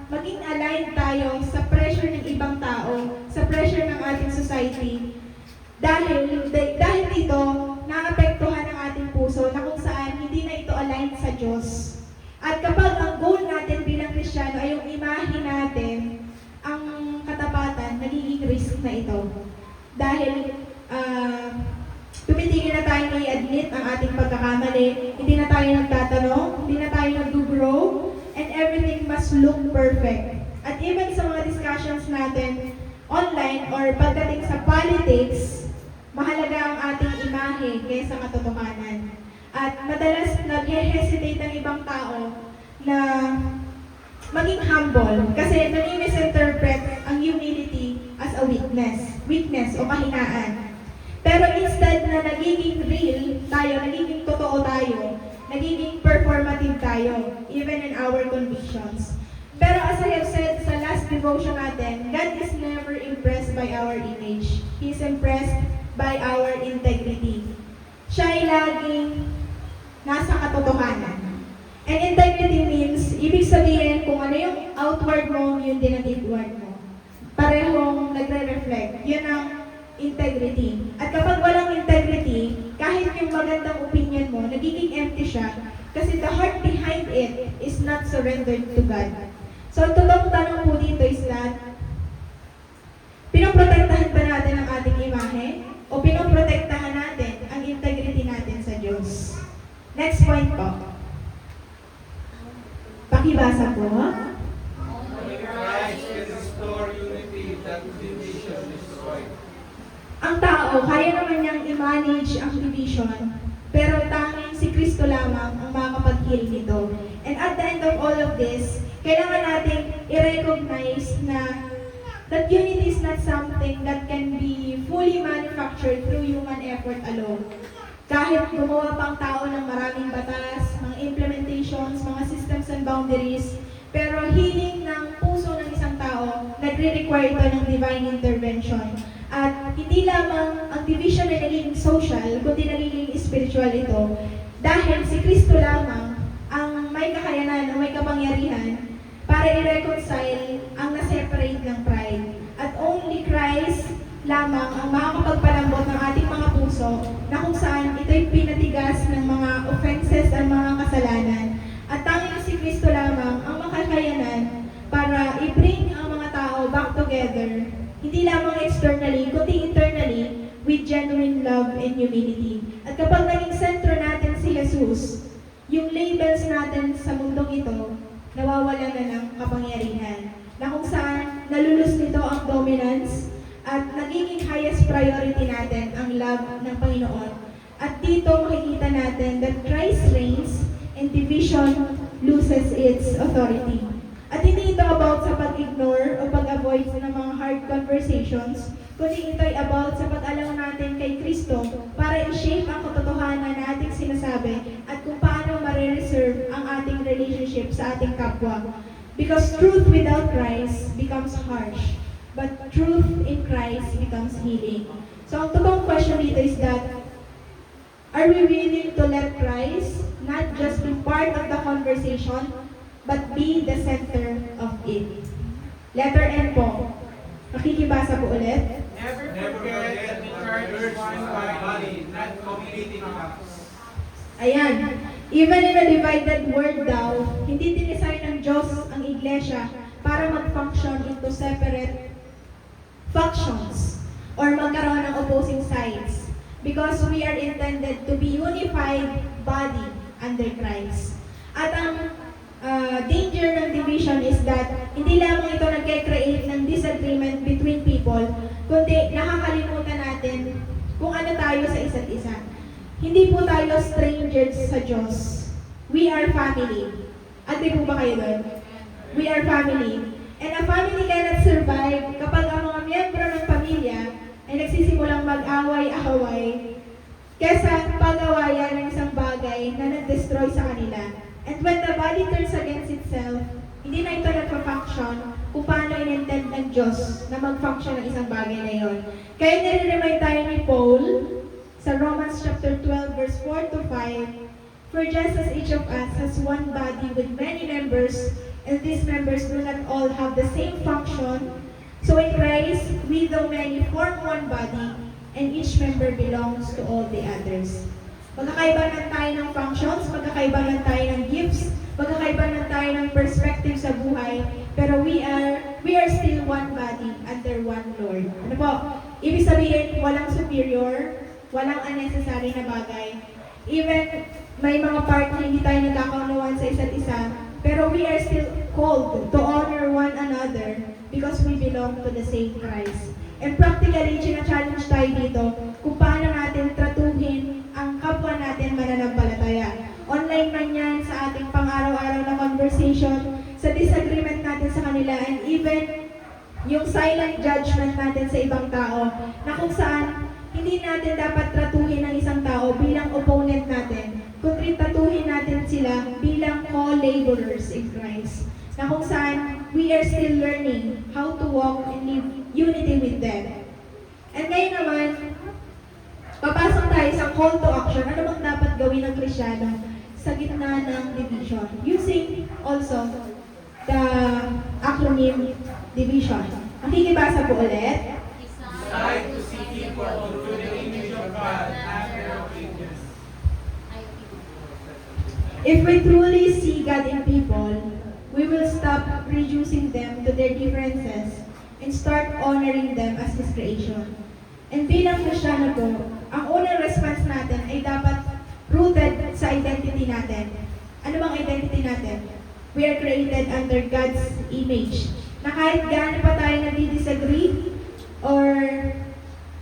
maging aligned tayo sa pressure ng ibang tao, sa pressure ng ating society. Dahil dito, naapektuhan ang ating puso na kung saan hindi na ito aligned sa Diyos. At kapag ang goal natin bilang Kristiyano ay yung imahe natin, ang katapatan, nagiging risk na ito. Dahil tumitigil na tayo na i-admit ang ating pagkakamali, hindi na tayo nagtatanong, hindi na tayo nag-grow, and everything must look perfect. At even sa mga discussions natin online or pagdating sa politics, mahalaga ang ating imahe kaysa katotohanan. At madalas nag-hesitate ang ibang tao na maging humble kasi nami-misinterpret ang humility as a weakness o kahinaan. Pero instead na nagiging real tayo, nagiging totoo tayo, nagiging performative tayo, even in our convictions. Pero as I have said sa last devotion natin, God is never impressed by our image. He is impressed by our integrity. Siya ay laging nasa katotohanan. And integrity means, ibig sabihin kung ano yung outward mo, yun din ang inward mo. Parehong nagre-reflect. Yun ang integrity. At kapag walang integrity, kahit yung magandang opinion mo, nagiging empty siya kasi the heart behind it is not surrendered to God. So, totoong tanong po dito is that, pinoprotektahan ba natin ang ating imahe o pinoprotektahan natin ang integrity natin sa Diyos? Next point po. Pakibasa po. Only Christ can restore unity that division destroyed. Ang tao, kaya naman niyang i-manage ang division, pero tanging si Kristo lamang ang makakapag-heal nito. And at the end of all of this, kailangan natin i-recognize na that unity is not something that can be fully manufactured through human effort alone. Kahit gumawa pang tao ng maraming batas, mga implementations, mga systems and boundaries, pero healing ng puso ng isang tao, nagre-require ito ng divine intervention. At hindi lamang ang division ay nagiging social, kundi nagiging spiritual ito. Dahil si Kristo lamang ang may kakayanan o may kapangyarihan para i-reconcile ang na-separate ng pride. At only Christ lamang ang makakapagpalambot ng ating mga puso na kung saan ito'y pinatigas ng mga humility. At kapag naging sentro natin si Jesus, yung labels natin sa mundong ito, nawawala na ng kapangyarihan. Na kung saan nalulus nito ang dominance at nagiging highest priority natin ang love ng Panginoon. At dito makikita natin that Christ reigns and division loses its authority. At hindi ito about sa pag-ignore o pag-avoid ng mga hard conversations, kundi ito ay about sa pag-alaw natin kay Kristo para i-shape ang katotohanan na ating sinasabi at kung paano ma-reserve ang ating relationship sa ating kapwa. Because truth without Christ becomes harsh, but truth in Christ becomes healing. So ang totoong question dito is that, are we willing to let Christ not just be part of the conversation, but be the center of it? Letter N po. Makikibasa po ulit. Never Never forget forget that the the church church is one body, not competing house. Ayan. Even in a divided world daw, hindi dinisign ng Diyos ang iglesia para mag-function into separate factions or magkaroon ng opposing sides. Because we are intended to be unified body under Christ. At ang danger ng division is that hindi lamang ito nagke-create ng disagreement between people, kundi nakakalimutan natin kung ano tayo sa isa't isa. Hindi po tayo strangers sa Diyos. We are family. Agree po ba kayo doon? We are family. And a family cannot survive kapag ang mga miyembro ng pamilya ay nagsisimulang mag-away-away kesa pag-awayan ng isang bagay na nag-destroy sa kanila. And when the body turns against itself, hindi na ito nagpa-function kung paano in-intend ng Diyos na mag-function ng isang bagay na yon. Kaya nire-remind tayo ni Paul sa Romans chapter 12 verse 4 to 5, for just as each of us has one body with many members, and these members do not all have the same function, so in Christ, we though many form one body, and each member belongs to all the others. Magkakaiba lang tayo ng functions, magkakaiba lang tayo ng gifts, magkakaiba lang tayo ng perspective sa buhay, pero we are still one body under one Lord. Ano po? Ibig sabihin, walang superior, walang unnecessary na bagay. Even may mga part na hindi tayo nagkakaunawaan sa isa't isa, pero we are still called to honor one another because we belong to the same Christ. And practically, challenge tayo dito kung paano natin tratuhin ang kapwa natin mananampalataya. Online man yan, sa ating pang-araw-araw na conversation, sa disagreement natin sa kanila, and even yung silent judgment natin sa ibang tao, na kung saan hindi natin dapat tratuhin ang isang tao bilang opponent natin, kundi tratuhin natin sila bilang co-laborers in Christ. Na kung saan we are still learning how to walk and live unity with them. And ngayon naman, papasok tayo sa call to action. Ano bang dapat gawin ng Kristiyano sa gitna ng division? Using also the acronym division. Makikibasa po ulit. Decide to see people into the image of God, not their opinions. If we truly see God in people, we will stop reducing them to their differences and start honoring them as His creation. And bilang Kristiyano po, ang unang response natin ay dapat rooted sa identity natin. Ano bang identity natin? We are created under God's image. Na kahit gaano pa tayo nadi-disagree or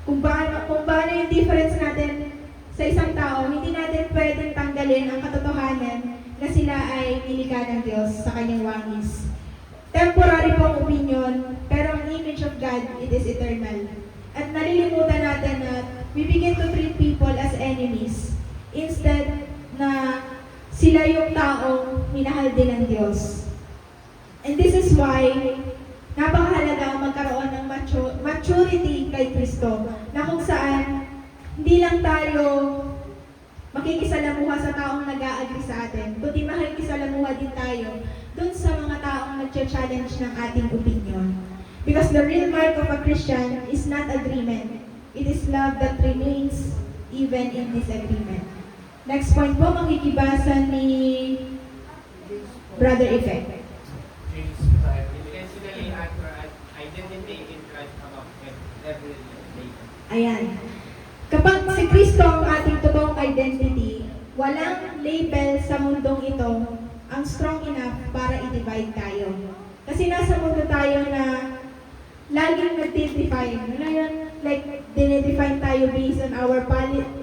kung paano yung difference natin sa isang tao, hindi natin pwedeng tanggalin ang katotohanan na sila ay nilikha ng Diyos sa kanyang wangis. Temporary po ang opinion, pero ang image of God, it is eternal. At nalilimutan natin na we begin to treat people as enemies instead na sila yung taong minahal din ng Diyos. And this is why napakahalaga magkaroon ng maturity kay Kristo, na kung saan hindi lang tayo makikisalamuha sa taong nag-a-agree sa atin, kundi makikisalamuha din tayo dun sa mga taong nag-challenge ng ating opinion. Because the real mark of a Christian is not agreement. It is love that remains even in disagreement. Next point po, makikibasa ni Brother Ife. James 5. Intentionally accurate identity in Christ above every label. Ayan. Kapag si Kristo ang walang label sa mundong ito ang strong enough para i-divide tayo. Kasi nasa mundo tayo na laging nag-define. Ano yun? Like, dinedefine tayo based on our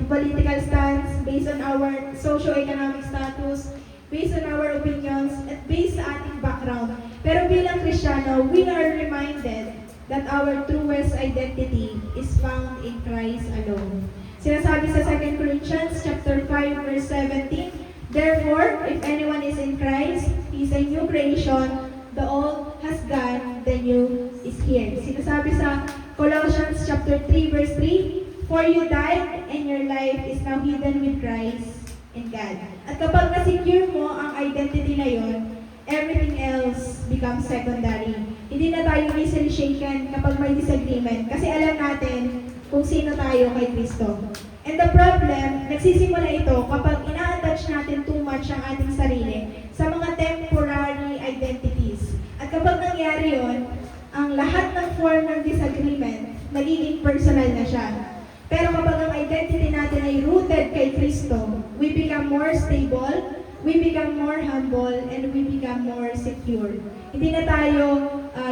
political stance, based on our socio-economic status, based on our opinions, at based sa ating background. Pero bilang Kristiyano, we are reminded that our truest identity is found in Christ alone. Sinasabi sa 2 Corinthians chapter 5 verse 17, therefore, if anyone is in Christ, he is a new creation, the old has gone, the new is here. Sinasabi sa Colossians chapter 3 verse 3, for you died and your life is now hidden with Christ in God. At kapag na-secure mo ang identity na yon, everything else becomes secondary. Hindi na tayo easily shaken kapag may disagreement kasi alam natin kung sino tayo kay Kristo. And the problem, nagsisimula ito kapag ina-attach natin too much ang ating sarili sa mga temporary identities. At kapag nangyari yon, ang lahat ng form ng disagreement, nagiging personal na siya. Pero kapag ang identity natin ay rooted kay Kristo, we become more stable, we become more humble, and we become more secure. Hindi na tayo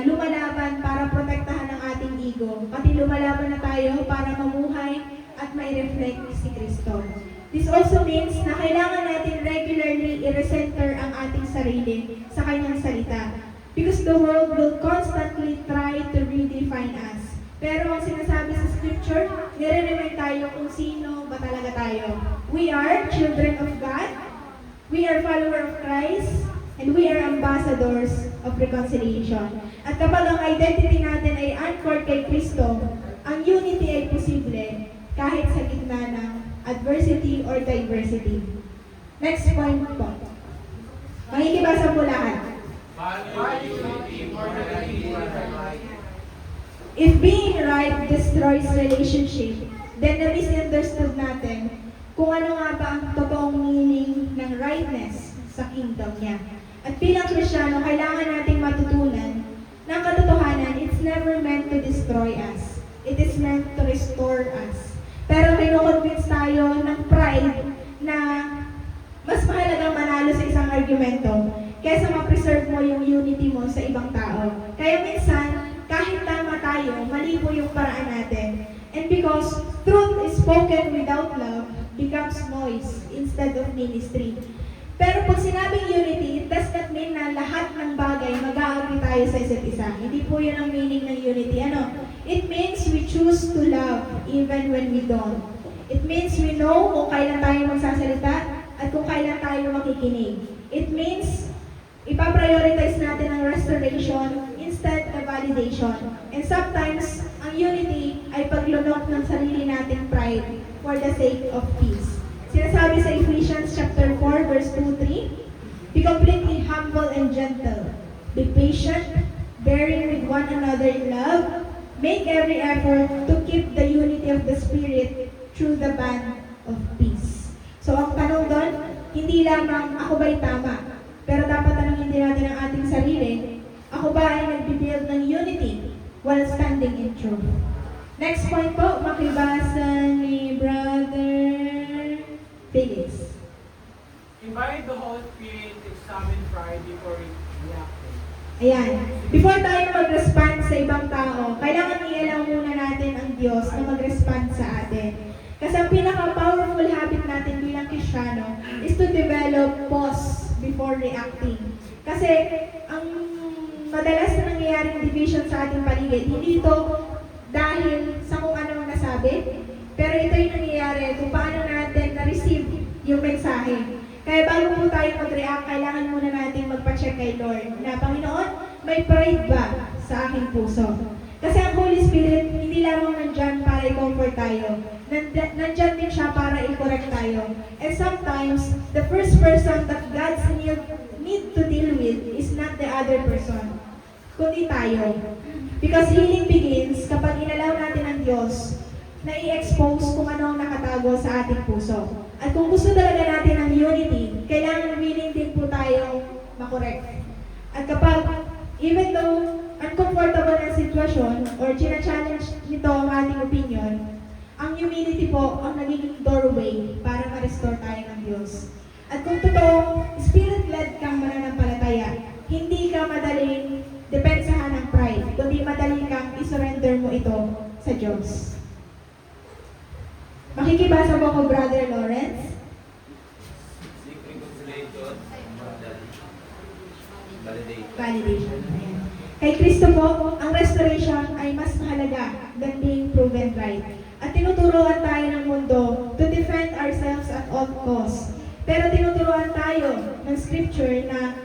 lumalaban para protektahan ang ating ego, pati lumalaban na tayo para mamuhay at mai-reflect si Kristo. This also means na kailangan natin regularly i-recenter ang ating sarili sa kanyang salita. Because the world will constantly try to redefine us. Pero ang sinasabi sa scripture, nire-remind tayo kung sino ba talaga tayo. We are children of God, we are followers of Christ, and we are ambassadors of reconciliation. At kapag ang identity natin ay anchored kay Kristo, ang unity ay posible kahit sa gitna ng adversity or diversity. Next point po. Makikibasa po lahat. Value unity more than anything. If being right destroys relationship, then na-misunderstood natin kung ano nga ba ang totoong meaning ng rightness sa kingdom niya. At bilang Kristiyano, kailangan nating matutunan na ang katotohanan, it's never meant to destroy us. It is meant to restore us. Pero kino-convince tayo ng pride na mas mahalagang manalo sa isang argumento kaysa ma-preserve mo yung unity mo sa ibang tao. Kaya minsan, kahit tama tayo, mali po yung paraan natin. And because truth is spoken without love becomes noise instead of ministry. Pero pag sinabing unity, it does not mean na lahat ng bagay mag-agree tayo sa isa't isa. Hindi po yun ang meaning ng unity. Ano? It means we choose to love even when we don't. It means we know kung kailan tayo magsasalita at kung kailan tayo makikinig. It means ipaprioritize natin ang restoration instead of validation. And sometimes, ang unity ay paglunok ng sarili nating pride for the sake of peace. Sinasabi sa Ephesians chapter 4 verse 2-3, be completely humble and gentle. Be patient, bearing with one another in love. Make every effort to keep the unity of the Spirit through the band of peace. So ang tanong doon, hindi lamang ako ba'y tama? Pero dapat tanongin din natin ang ating sarili, ako ba ay nagbibuild ng unity while standing in truth? Next point po, makibasa ni Brother Felix. Invite the Holy Spirit to examine pride before reacting. Ayan. Before tayo mag-respond sa ibang tao, kailangan i-allow muna natin ang Diyos na mag-respond sa atin. Kasi ang pinaka-powerful habit natin bilang Kristiyano is to develop pause before reacting. Kasi ang madalas na nangyayaring division sa ating paligid, hindi ito dahil sa kung anong nasabi, pero ito yung nangyayari kung paano natin na-receive yung mensahe. Kaya bago po tayo mag-react, kailangan muna natin magpa-check kay Lord na, Panginoon, may pride ba sa aking puso? Kasi ang Holy Spirit, hindi lamang nandyan para i-comfort tayo. Nandyan din siya para i-correct tayo. And sometimes, the first person that God's need to deal with is not the other person, kundi tayo. Because healing begins kapag inalaw natin ang Diyos na i-expose kung ano ang nakatago sa ating puso. At kung gusto talaga natin ng unity, kailangan willing din po tayo makorek. At kapag, even though uncomfortable ang sitwasyon or china-challenge nito ang ating opinion, ang humility po ang nagiging doorway para ma-restore tayo ng Diyos. At kung totoong spirit-led kang mananampalataya, hindi ka madaling depensahan ng pride, kundi madali kang isurrender mo ito sa Diyos. Makikibasa po ko, Brother Lawrence. Seek reconciliation. Validate. Validation. Ayan. Kay Kristo po, ang restoration ay mas mahalaga than being proven right. At tinuturuan tayo ng mundo to defend ourselves at all costs. Pero tinuturuan tayo ng scripture na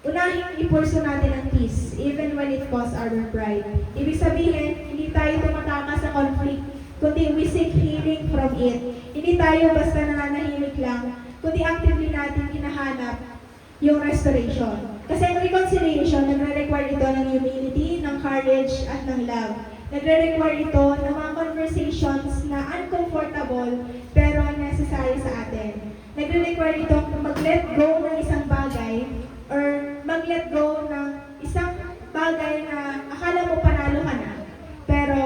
unahing ipurso natin ang peace, even when it costs our pride. Ibig sabihin, hindi tayo tumataka sa conflict, kundi we seek healing from it. Hindi tayo basta nananahimik lang, kundi actively natin hinahanap yung restoration. Kasi ang reconciliation, nagre-require ito ng humility, ng courage, at ng love. Nagre-require ito ng mga conversations na uncomfortable pero necessary sa atin. Nagre-require ito mag-let go ng isang bagay or mag-let go ng isang bagay na akala mo panalo ka na. Pero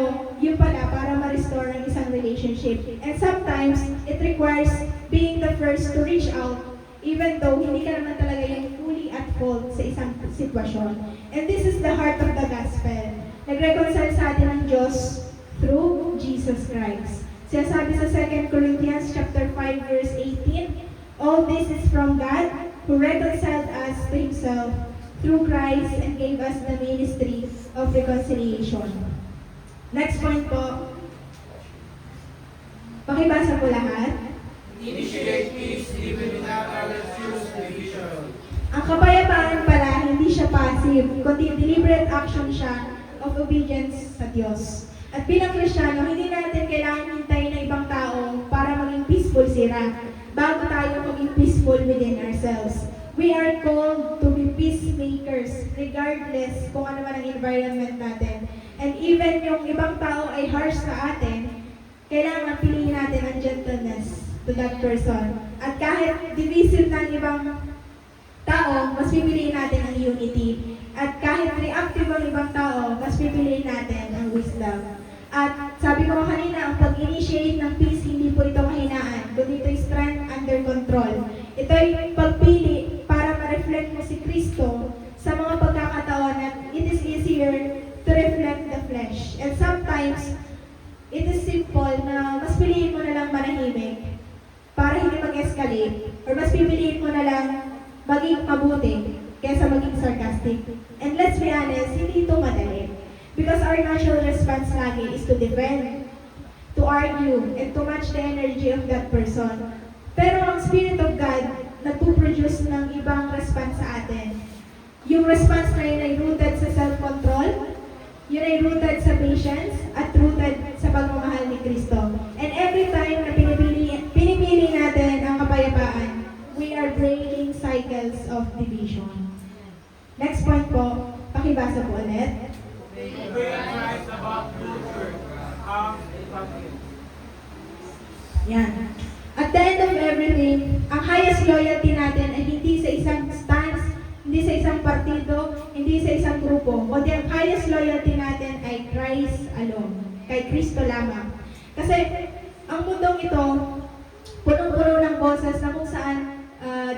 yun pala para ma-restore ang isang relationship. And sometimes, it requires being the first to reach out even though hindi ka naman talaga yung fully at fault sa isang sitwasyon. And this is the heart of the gospel. Nag-reconcile sa atin ang Diyos through Jesus Christ. Sinasabi sa 2 Corinthians chapter 5 verse 18, all this is from God who reconciled us to Himself through Christ and gave us the ministry of reconciliation. Next point po. Pakibasa po lahat. Initiate peace even without others choose division. Ang kapayapaan pala, hindi siya passive, kundi deliberate action siya of obedience sa Diyos. At bilang Kristiyano, hindi natin kailangan hintayin ng ibang tao para maging peaceful sila, bago tayo maging peaceful within ourselves. We are called to be peacemakers, regardless kung ano man ang environment natin. And even yung ibang tao ay harsh sa atin, kailangan piliin natin ang gentleness to that person. At kahit divisive ng ibang tao, mas pipiliin natin ang unity. At kahit reactive ang ibang tao, mas pipiliin natin ang wisdom. At sabi ko kanina, ang pag-initiate ng peace, hindi po ito kahinaan, kundi ito ay strength under control. Ito ay pagpili para ma-reflect mo si Kristo sa mga pagkakataon na it is easier to reflect the flesh. And sometimes, it is simple na mas piliin mo na lang manahimik para hindi mag-escalate, or mas pipiliin mo na lang maging mabuti kaysa maging sarcastic. And let's be honest, hindi ito madali. Because our natural response lagi is to defend, to argue, and to match the energy of that person. Pero ang Spirit of God, nagpuproduce ng ibang response sa atin. Yung response na yun ay rooted sa self-control, yun ay rooted sa patience, at rooted sa pagmamahal ni Kristo. And every time na pinipili natin ang kapayapaan, we are breaking cycles of division. Next point po, pakibasa po ulit. Obey Christ about culture. Yan. At the end of everything, ang highest loyalty natin ay hindi sa isang stance, hindi sa isang partido, hindi sa isang grupo, kundi ang highest loyalty natin ay Christ alone, kay Kristo lamang. Kasi ang mundong ito, punong-puno ng boses na kung saan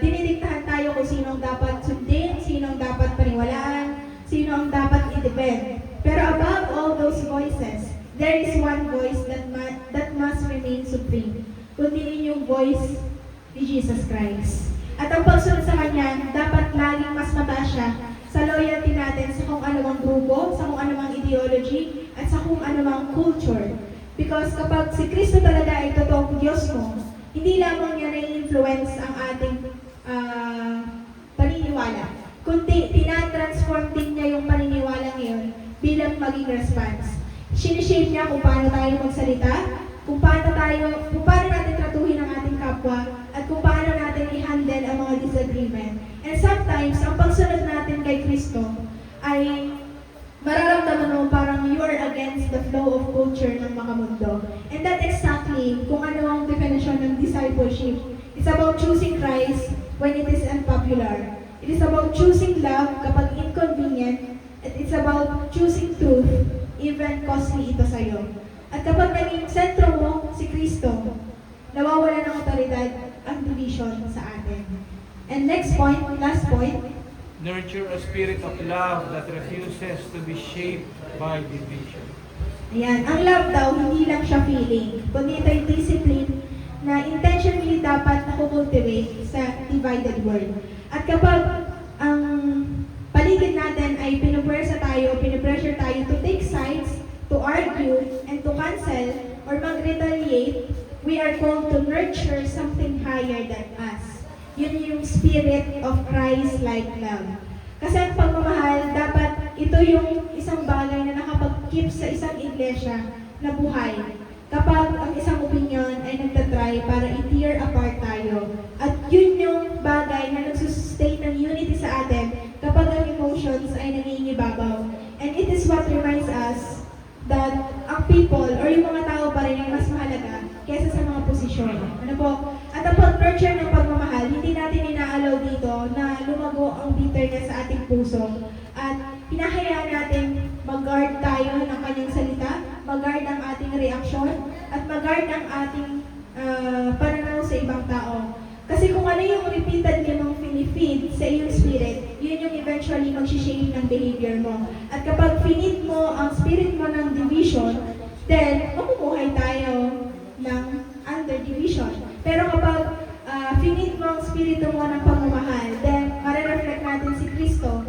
dinidiktahan tayo kung sino ang dapat sundin, sino ang dapat paniwalaan, sino ang dapat i-defend. Pero above all those voices, there is one voice that must remain supreme. Kundi yung voice ni Jesus Christ. At ang pagsunod sa Kanya, dapat laging mas mataas siya sa loyalty natin sa kung anumang grupo, sa kung anumang ideology, at sa kung anumang culture. Because kapag si Kristo talaga ay totoong Diyos mo, hindi lamang niya na-influence ang ating paniniwala, kundi tinatransform din niya yung paniniwala ngayon bilang maging response. Sinishape niya kung paano tayo magsalita, kung paano natin tratuhin ang ating kapwa, at kung paano natin i-handle ang mga disagreement. And sometimes, ang pagsunod natin kay Kristo ay mararamdaman mo parang you are against the flow of culture ng makamundo. And that exactly kung ano ang definition ng discipleship. It's about choosing Christ when it is unpopular. It is about choosing love kapag inconvenient. And it's about choosing truth, even costly ito sa'yo. At kapag naging sentro mo si Kristo, nawawala ng otoridad ang division sa atin. And next point, last point, Nurture a spirit of love that refuses to be shaped by division. ayan, ang love daw, hindi lang siya feeling, kundi ito yung discipline na intentionally dapat na-cultivate sa divided world. At kapag ang paligid natin ay pinipressure tayo to take sides, to argue, and to cancel, or mag-retaliate, we are called to nurture something higher than us. Yun yung spirit of Christ-like love. Kasi ang pagmamahal, dapat ito yung isang bagay na nakapag-keep sa isang iglesia na buhay. Kapag ang isang opinion ay nagtatry para i-tear apart tayo. At yun yung bagay na nagsussustain ng unity sa atin kapag ang emotions ay nangingibabaw. And it is what reminds us that ang people or yung mga tao pa rin ay mas mahalaga kaysa sa mga posisyon. Ano po? At ang pag-nurture ng pagmamahal, hindi natin inaalaw dito na lumago ang bitterness sa ating puso. At hinahayaan natin mag-guard tayo ng kanyang salita, mag-guard ang ating reaksyon, at mag-guard ang ating pananaw sa ibang tao. Kasi kung ano yung repeatedly mong pinifeed sa iyong spirit, yun yung eventually mag-shape ng behavior mo. At kapag finid mo ang spirit mo ng division, then makukuhay tayo ng under division. Pero kapag finid mo ang spirito mo ng pagmamahal, then marireflect natin si Kristo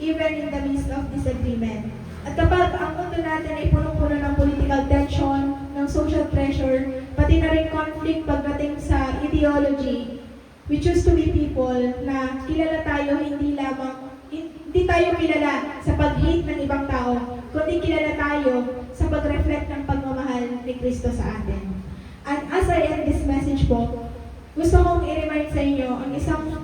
even in the midst of disagreement. At kapag ang mundo natin ay punong-puno ng political tension, ng social pressure, pati na rin conflict pagdating sa ideology, we choose to be people na kilala tayo hindi tayo kilala sa pag-hate ng ibang tao, kundi kilala tayo sa pag-reflect ng pagmamahal ni Kristo sa atin. And as I end this message po, gusto kong i-remind sa inyo ang isang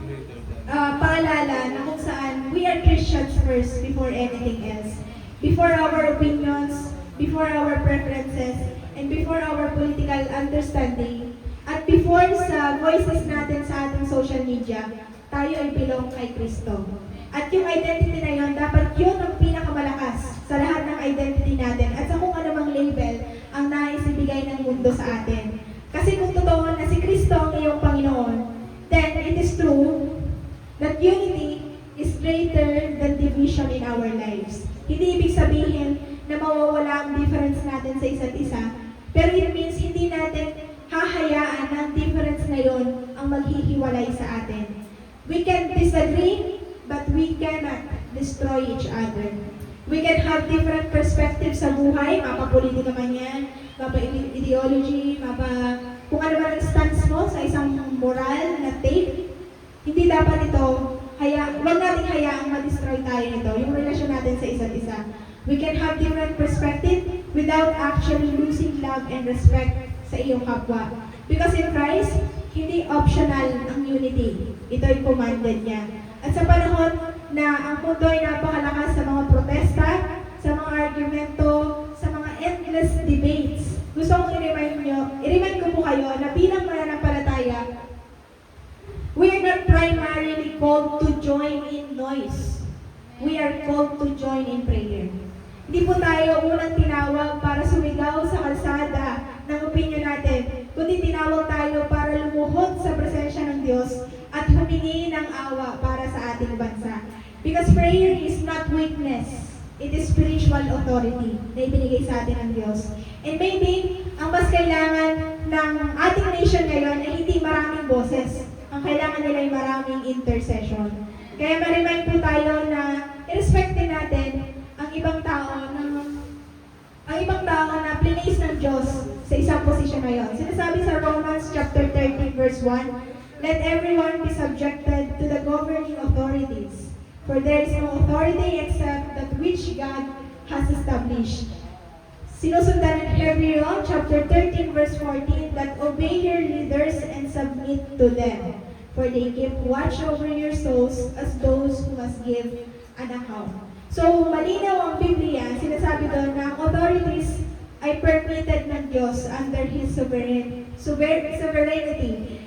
paalala na kung saan we are Christians first before anything else. Before our opinions, before our preferences, and before our political understanding, at before sa voices natin sa ating social media, tayo ay belong kay Kristo. At yung identity na yun, dapat yun ang pinakamalakas sa lahat ng identity natin at sa kung anumang label ang nais ibigay ng mundo sa atin. Kasi kung totoo na si Kristo ang iyong Panginoon, then it is true that unity is greater than division in our lives. Hindi ibig sabihin na mawawala ang difference natin sa isa't isa, pero it means hindi natin hahayaan na ang difference na yon ang maghihiwalay sa atin. We can disagree, but we cannot destroy each other. We can have different perspectives sa buhay, mapa-politika man yan, mapa-ideology, kung ano man ang stance mo sa isang moral na take. Hindi dapat ito, huwag natin hayaang ma-destroy tayo nito, yung relasyon natin sa isa't isa. We can have different perspective without actually losing love and respect sa iyong kapwa. Because in Christ, hindi optional ang unity. Ito ay commanded niya. At sa panahon na ang mundo ay napakalakas sa mga protesta, sa mga argumento, sa mga endless debates, gusto kong i-remind ko po kayo na bilang mananampalataya, we are not primarily called to join in noise. We are called to join in prayer. Hindi po tayo unang tinawag para sumigaw sa kalsada ng opinion natin, kundi tinawag tayo para lumuhod sa presensya ng Diyos at humingi ng awa para sa ating bansa. Because prayer is not weakness, it is spiritual authority na ibinigay sa atin ng Diyos. And maybe, ang mas kailangan ng ating nation ngayon ay hindi maraming boses. Ang kailangan nila ay maraming intercession. Kaya ma-remind po tayo na i-respect din natin ang ibang tao na place ng Diyos sa isang posisyon na yun. Sinasabi sa Romans chapter 13 verse 1, let everyone be subjected to the governing authorities, for there is no authority except that which God has established. Sinusundan ng Hebrew chapter 13 verse 14 that obey your leaders and submit to them, for they keep watch over your souls as those who must give an account. So, malinaw ang Biblia, sinasabi doon na ang authorities ay permitted ng Diyos under His sovereignty.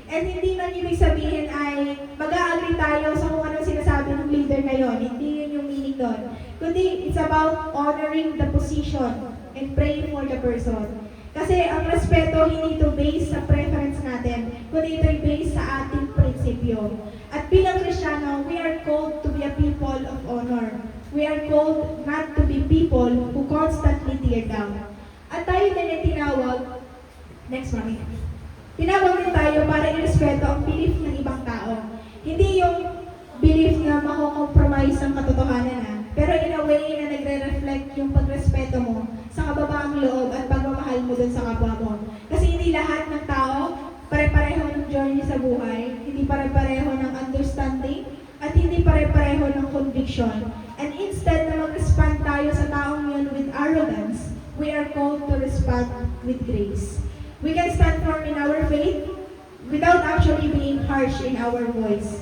And hindi man ibig sabihin ay mag-a-agree tayo sa kung anong sinasabi ng leader na yon. Hindi yun yung meaning doon. Kundi it's about honoring the position and praying for the person. Kasi ang respeto hindi ito based sa preference natin, kundi ito'y based sa ating prinsipyo. At bilang Kristiyano, we are called to be a people of honor. We are called not to be people who constantly tear down. At tayo din ay tinawag, next one, tinawag din tayo para irespeto ang belief ng ibang tao. Hindi yung belief na mako-compromise ang katotohanan pero in a way na nagre-reflect yung pagrespeto mo sa kababaang loob at pagmamahal mo dun sa kapwa mo. Kasi hindi lahat ng tao pare-pareho ng journey sa buhay, hindi pare-pareho ng understanding, at hindi pare-pareho ng conviction. And instead na mag-respond tayo sa taong yun with arrogance, we are called to respond with grace. We can stand firm in our faith without actually being harsh in our voice.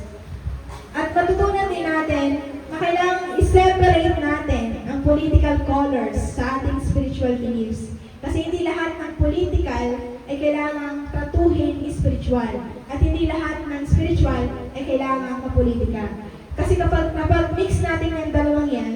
At matutunan din natin na kailangang i-separate natin ang political colors sa ating spiritual beliefs. Kasi hindi lahat ng political ay kailangang tratuhin spiritual. At hindi lahat ng spiritual ay kailangang kapolitika. Kasi kapag mix natin ang dalawang yan,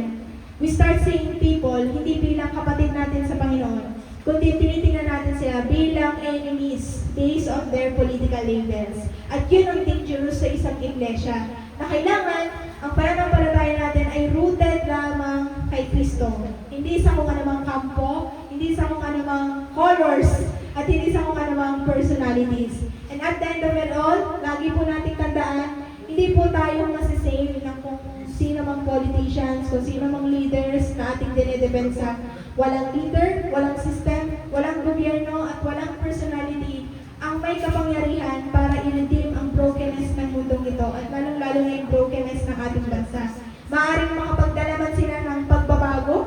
we start seeing people hindi bilang kapatid natin sa Panginoon, kundi tinitingnan natin sila bilang enemies based on their political labels. At yun ang dangerous sa isang iglesia, na kailangan ang pananampalataya natin ay rooted lamang kay Kristo. Hindi sa kung anumang kampo, hindi sa kung anumang colors, at hindi sa kung anumang personalities. And at the end of it all, lagi po nating tandaan, hindi po tayo masisave ng kung sino mang politicians, kung sino mang leaders na ating dinedepensa. Walang leader, walang system, walang gobyerno, at walang personality ang may kapangyarihan para i-redeem ang brokenness ng mundong ito at lalong-lalo na yung brokenness ng ating bansa. Maaaring makapagdalaman sila ng pagbabago,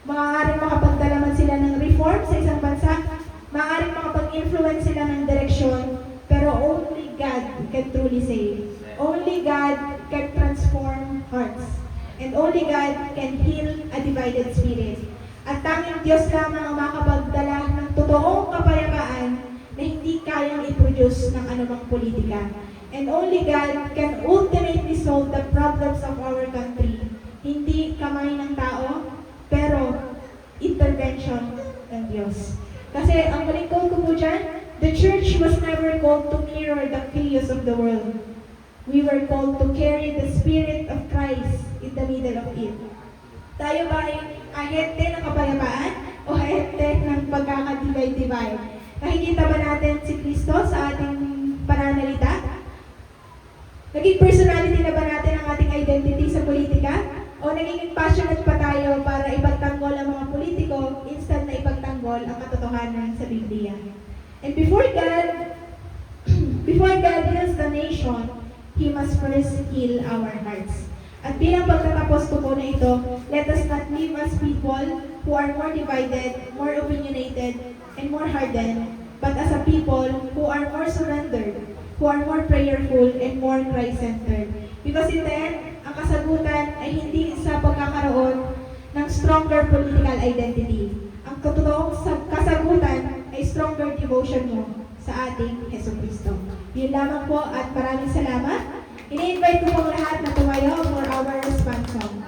maaaring makapagdalaman sila ng reform sa isang bansa, maaaring makapag-influence sila ng direksyon, pero only God can truly save. Only God can transform hearts. And only God can heal a divided spirit. At tanging Diyos lamang ang makapagdala ng totoong kapayapaan na hindi kayang i-produce ng anumang politika. And only God can ultimately solve the problems of our country. Hindi kamay ng tao, pero intervention ng Diyos. Kasi ang maling quote ko po dyan, the church was never called to mirror the chaos of the world. We were called to carry the Spirit of Christ in the middle of it. Tayo ba ay ahente ng kapayapaan o ahente ng pagkakadivide-divide? Nakikita ba natin si Kristo sa ating pananalita? Naging personality na ba natin ang ating identity sa politika? O naging passionate pa tayo para ipagtanggol ang mga politiko instead na ipagtanggol ang katotohanan sa Biblia? And before God heals the nation, He must first heal our hearts. At bilang pagtatapos ko po na ito, let us not live as people who are more divided, more opinionated, and more hardened, but as a people who are more surrendered, who are more prayerful, and more Christ-centered. Because in the end, ang kasagutan ay hindi sa pagkakaroon ng stronger political identity. Ang totoong kasagutan ay stronger devotion mo sa ating Hesus Kristo. Yun lamang po at maraming salamat. Ini-invite ko po lahat na tumayo for our response song.